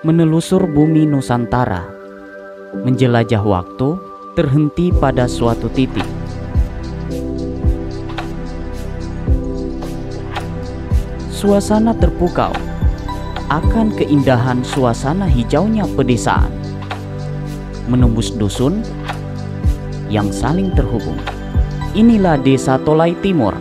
Menelusur bumi Nusantara, menjelajah waktu, terhenti pada suatu titik. Suasana terpukau akan keindahan suasana hijaunya pedesaan, menembus dusun yang saling terhubung. Inilah Desa Tolai Timur.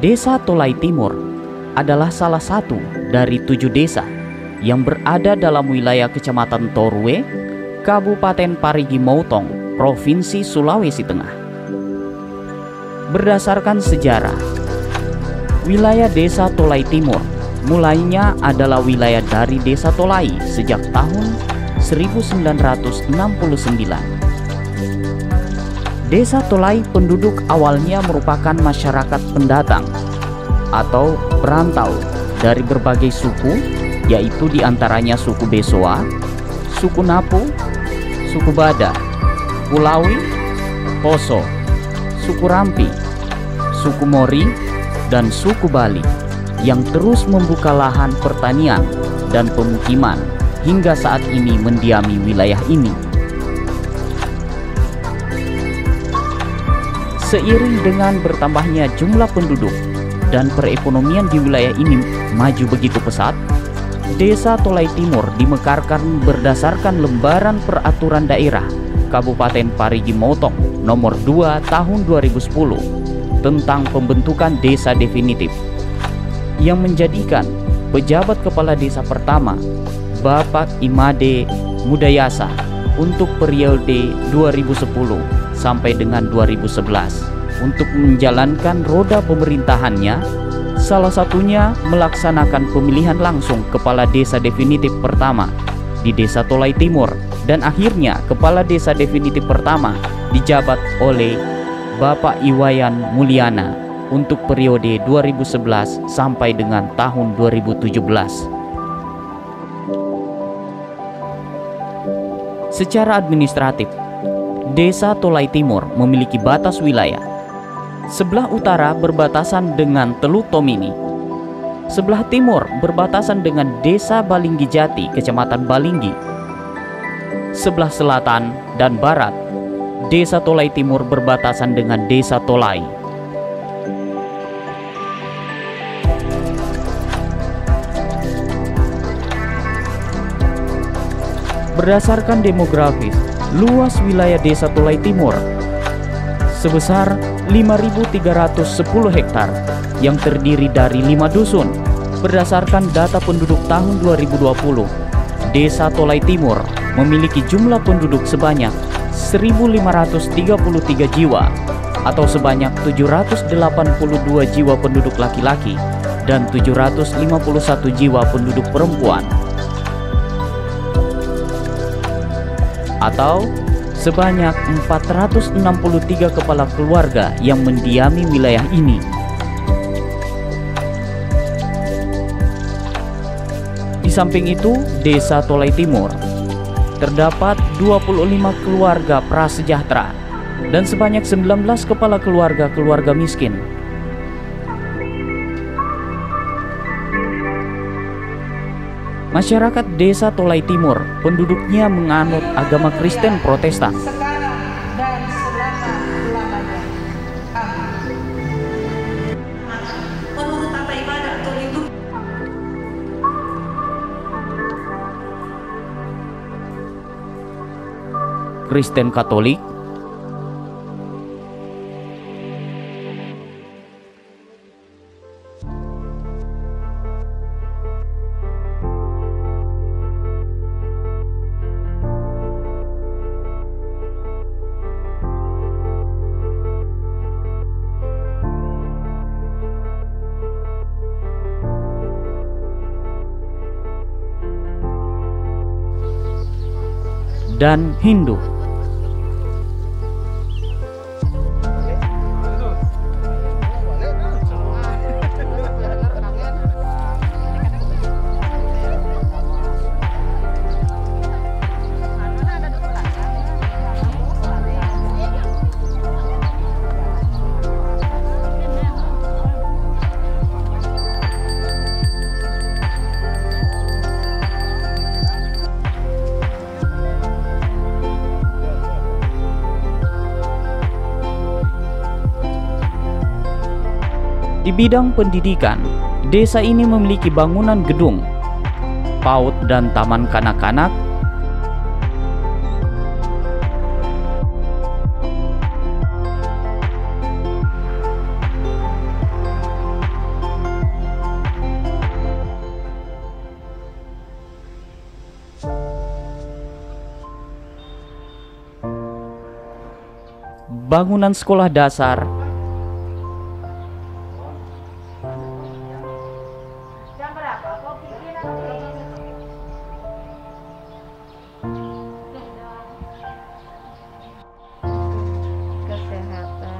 Desa Tolai Timur adalah salah satu dari 7 desa yang berada dalam wilayah Kecamatan Torue, Kabupaten Parigi Motong, Provinsi Sulawesi Tengah. Berdasarkan sejarah, wilayah Desa Tolai Timur mulainya adalah wilayah dari Desa Tolai sejak tahun 1969. Desa Tolai penduduk awalnya merupakan masyarakat pendatang atau perantau dari berbagai suku, yaitu diantaranya suku Besoa, suku Napu, suku Bada, Kulawi, Poso, suku Rampi, suku Mori, dan suku Bali yang terus membuka lahan pertanian dan pemukiman hingga saat ini mendiami wilayah ini. Seiring dengan bertambahnya jumlah penduduk dan perekonomian di wilayah ini maju begitu pesat, Desa Tolai Timur dimekarkan berdasarkan Lembaran Peraturan Daerah Kabupaten Parigi Motong Nomor 2 Tahun 2010 tentang pembentukan desa definitif, yang menjadikan pejabat kepala desa pertama Bapak Imade Mudayasa untuk periode 2010 sampai dengan 2011 untuk menjalankan roda pemerintahannya, salah satunya melaksanakan pemilihan langsung kepala desa definitif pertama di Desa Tolai Timur, dan akhirnya kepala desa definitif pertama dijabat oleh Bapak Iwayan Mulyana untuk periode 2011 sampai dengan tahun 2017. Secara administratif, Desa Tolai Timur memiliki batas wilayah. Sebelah utara berbatasan dengan Teluk Tomini, sebelah timur berbatasan dengan Desa Balinggi Jati, Kecamatan Balinggi. Sebelah selatan dan barat, Desa Tolai Timur berbatasan dengan Desa Tolai. Berdasarkan demografis, luas wilayah Desa Tolai Timur sebesar 5.310 hektar yang terdiri dari 5 dusun. Berdasarkan data penduduk tahun 2020, Desa Tolai Timur memiliki jumlah penduduk sebanyak 1.533 jiwa atau sebanyak 782 jiwa penduduk laki-laki dan 751 jiwa penduduk perempuan, atau sebanyak 463 kepala keluarga yang mendiami wilayah ini. Di samping itu, Desa Tolai Timur terdapat 25 keluarga prasejahtera dan sebanyak 19 kepala keluarga miskin. Masyarakat Desa Tolai Timur penduduknya menganut agama Kristen Protestan. Sekarang dan selama-lamanya. Amin. Menurut tata ibadah atau liturgi Kristen Katolik, dan Hindu. Di bidang pendidikan, desa ini memiliki bangunan gedung, PAUD dan taman kanak-kanak, bangunan sekolah dasar, kesehatan.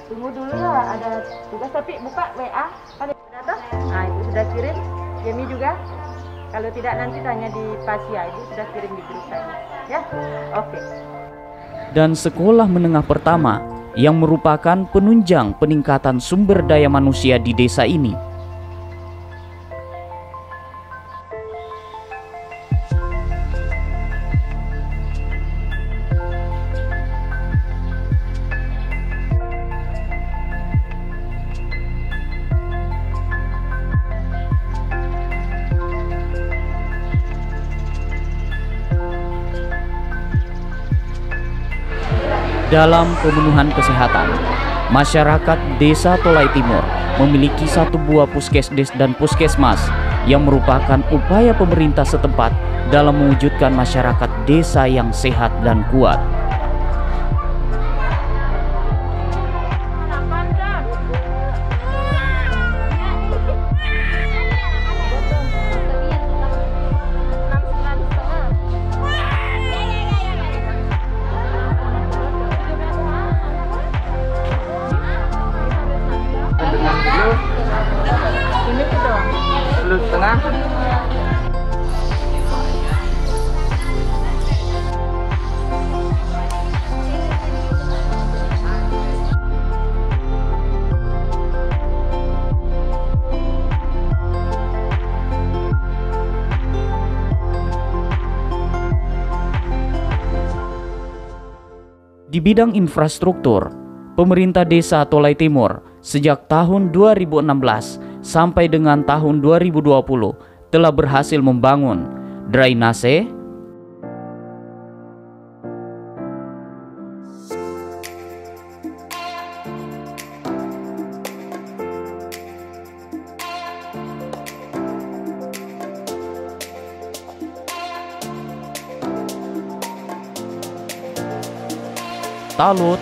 Tunggu dulu ya, ada tugas tapi buka WA kan sudah toh? Nah itu sudah kirim, Jamie juga. Kalau tidak nanti tanya di Pasya, itu sudah kirim di grup saya. Ya, oke. dan sekolah menengah pertama yang merupakan penunjang peningkatan sumber daya manusia di desa ini. Dalam pemenuhan kesehatan, masyarakat Desa Tolai Timur memiliki 1 buah puskesdes dan puskesmas yang merupakan upaya pemerintah setempat dalam mewujudkan masyarakat desa yang sehat dan kuat. Plus setengah. Di bidang infrastruktur, pemerintah Desa Tolai Timur sejak tahun 2016 sampai dengan tahun 2020 telah berhasil membangun drainase, talut,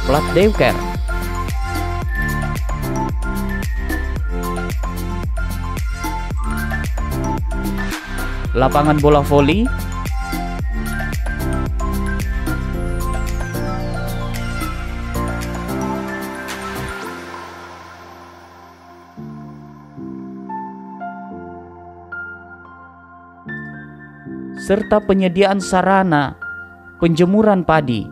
plat dewker, lapangan bola voli, serta penyediaan sarana penjemuran padi.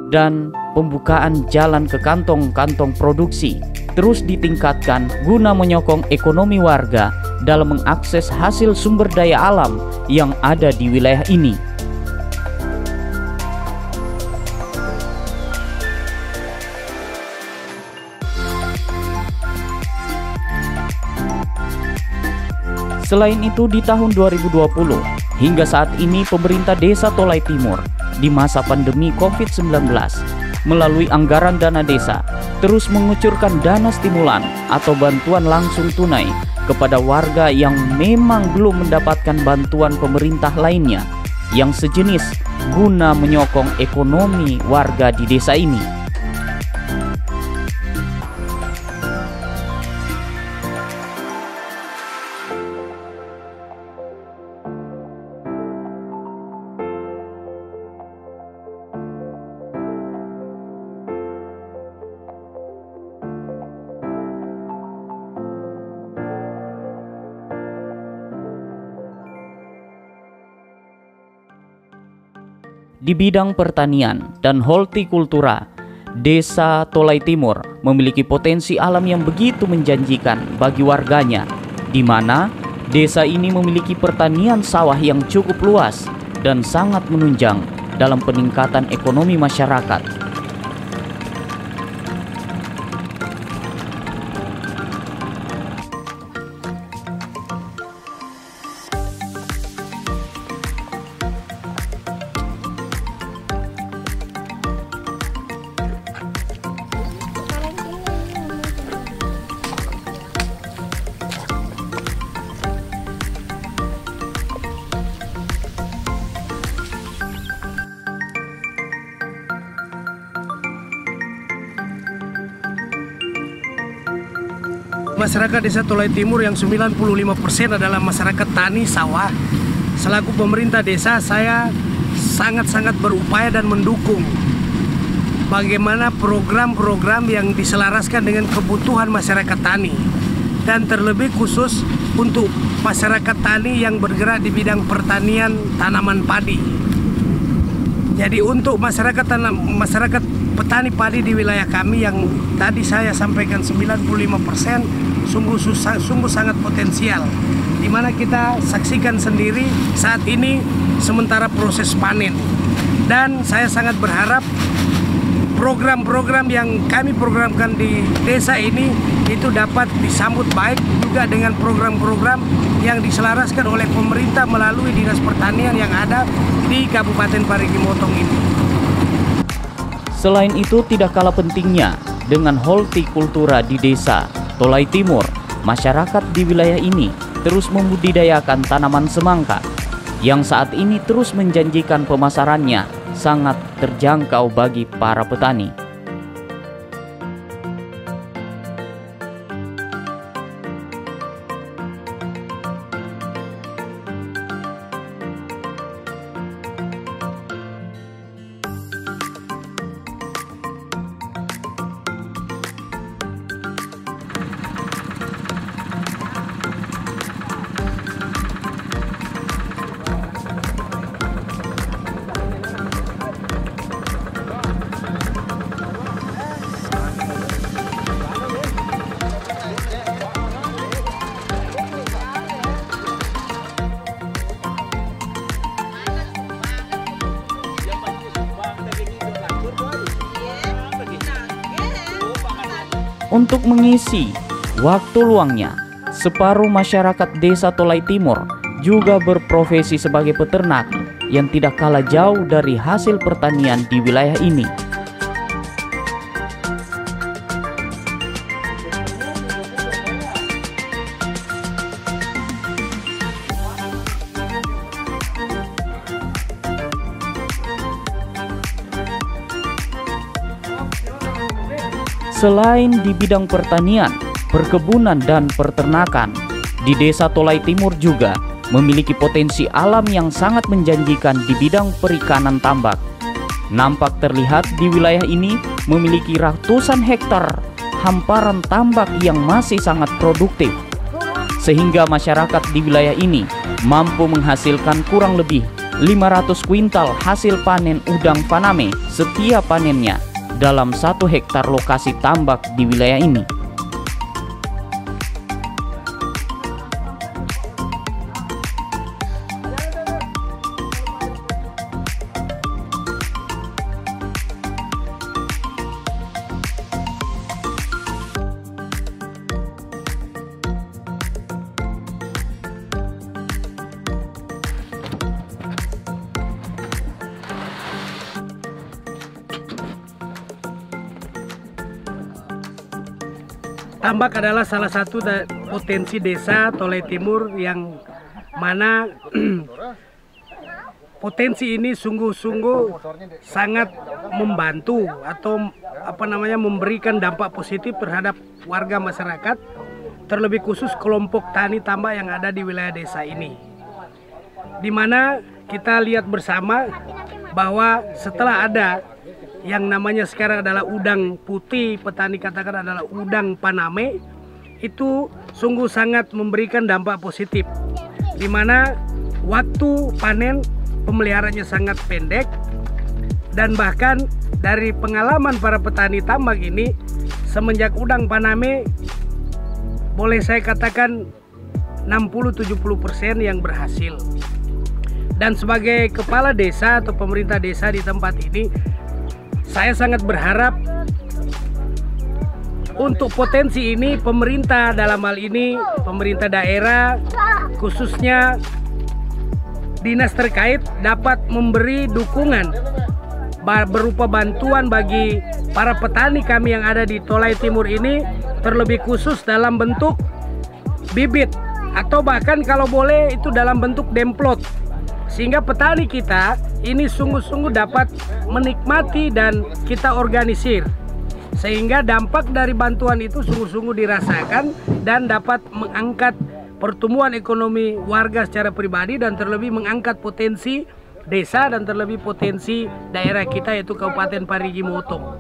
Dan pembukaan jalan ke kantong-kantong produksi terus ditingkatkan guna menyokong ekonomi warga dalam mengakses hasil sumber daya alam yang ada di wilayah ini. Selain itu, di tahun 2020 hingga saat ini pemerintah Desa Tolai Timur di masa pandemi COVID-19 melalui anggaran dana desa terus mengucurkan dana stimulan atau bantuan langsung tunai kepada warga yang memang belum mendapatkan bantuan pemerintah lainnya yang sejenis guna menyokong ekonomi warga di desa ini. Di bidang pertanian dan hortikultura, Desa Tolai Timur memiliki potensi alam yang begitu menjanjikan bagi warganya, di mana desa ini memiliki pertanian sawah yang cukup luas dan sangat menunjang dalam peningkatan ekonomi masyarakat. Masyarakat Desa Tolai Timur yang 95% adalah masyarakat tani sawah. Selaku pemerintah desa, saya sangat-sangat berupaya dan mendukung bagaimana program-program yang diselaraskan dengan kebutuhan masyarakat tani, dan terlebih khusus untuk masyarakat tani yang bergerak di bidang pertanian tanaman padi. Jadi untuk masyarakat petani padi di wilayah kami yang tadi saya sampaikan 95% sungguh sangat potensial, di mana kita saksikan sendiri saat ini sementara proses panen. Dan saya sangat berharap program-program yang kami programkan di desa ini itu dapat disambut baik juga dengan program-program yang diselaraskan oleh pemerintah melalui Dinas Pertanian yang ada di Kabupaten Parigi Motong ini. Selain itu, tidak kalah pentingnya dengan hortikultura di Desa Tolai Timur, masyarakat di wilayah ini terus membudidayakan tanaman semangka yang saat ini terus menjanjikan pemasarannya sangat terjangkau bagi para petani. Untuk mengisi waktu luangnya, separuh masyarakat Desa Tolai Timur juga berprofesi sebagai peternak yang tidak kalah jauh dari hasil pertanian di wilayah ini. Selain di bidang pertanian, perkebunan, dan peternakan, di Desa Tolai Timur juga memiliki potensi alam yang sangat menjanjikan di bidang perikanan tambak. Nampak terlihat di wilayah ini memiliki ratusan hektar hamparan tambak yang masih sangat produktif, sehingga masyarakat di wilayah ini mampu menghasilkan kurang lebih 500 kuintal hasil panen udang faname setiap panennya dalam 1 hektar lokasi tambak di wilayah ini. Tambak adalah salah satu potensi Desa Tolai Timur yang mana potensi ini sungguh-sungguh sangat membantu atau memberikan dampak positif terhadap warga masyarakat, terlebih khusus kelompok tani tambak yang ada di wilayah desa ini. Di mana kita lihat bersama bahwa setelah ada yang namanya sekarang adalah udang putih, petani katakan adalah udang faname, itu sungguh sangat memberikan dampak positif, di mana waktu panen pemeliharaannya sangat pendek Dan bahkan dari pengalaman para petani tambak ini, semenjak Udang Paname, boleh saya katakan 60-70% yang berhasil. Dan sebagai kepala desa atau pemerintah desa di tempat ini, saya sangat berharap untuk potensi ini pemerintah, dalam hal ini pemerintah daerah, khususnya dinas terkait, dapat memberi dukungan berupa bantuan bagi para petani kami yang ada di Tolai Timur ini, terlebih khusus dalam bentuk bibit atau bahkan kalau boleh itu dalam bentuk demplot, sehingga petani kita ini sungguh-sungguh dapat menikmati dan kita organisir, sehingga dampak dari bantuan itu sungguh-sungguh dirasakan dan dapat mengangkat pertumbuhan ekonomi warga secara pribadi dan terlebih mengangkat potensi desa dan terlebih potensi daerah kita yaitu Kabupaten Parigi Motong.